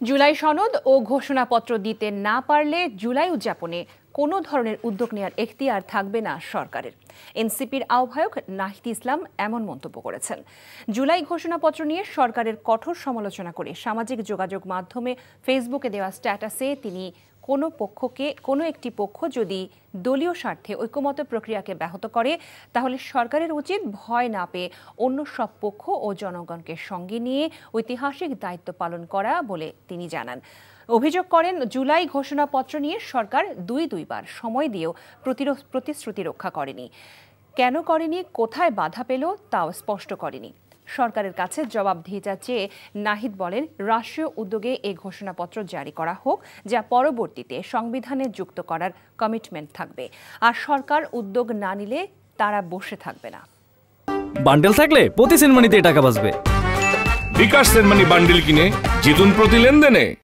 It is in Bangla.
জুলাই সনদ ও ঘোষণাপত্র দিতে না পারলে জুলাই উদযাপনে কোনো ধরনের উদ্যোগ নেওয়ার এখতিয়ার থাকবে না সরকারের। এনসিপির আহ্বায়ক নাহিদ ইসলাম এমন মন্তব্য করেছেন। জুলাই ঘোষণাপত্র নিয়ে সরকারের কঠোর সমালোচনা করে সামাজিক যোগাযোগ মাধ্যমে ফেসবুকে দেওয়া স্ট্যাটাসে তিনি কোনো একটি পক্ষ যদি দলীয় স্বার্থে ঐকমত্য প্রক্রিয়াকে ব্যাহত করে তাহলে সরকারের উচিত ভয় না পেয়ে অন্য সব পক্ষ ও জনগণকে সঙ্গে নিয়ে ঐতিহাসিক দায়িত্ব পালন করা বলে তিনি জানান। অভিযোগ করেন, জুলাই ঘোষণাপত্র নিয়ে সরকার দুইবার সময় দিয়েও প্রতিশ্রুতি রক্ষা করেনি। কেন করেনি, কোথায় বাধা পেল তাও স্পষ্ট করেনি। সরকারের কাছে জবাবদিহিতা চেয়ে নাহিদ বলেন, রাষ্ট্রীয় উদ্যোগে এই ঘোষণাপত্র জারি করা হোক, যা পরবর্তীতে সংবিধানে যুক্ত করার কমিটমেন্ট থাকবে। আর সরকার উদ্যোগ না নিলে তারা বসে থাকবে না। বান্ডেল থাকলে প্রতি সেনমানিতে টাকা বাঁচবে। বিকাশ সেনমানি বান্ডেল কিনে জিতুন প্রতি লেনদেনে।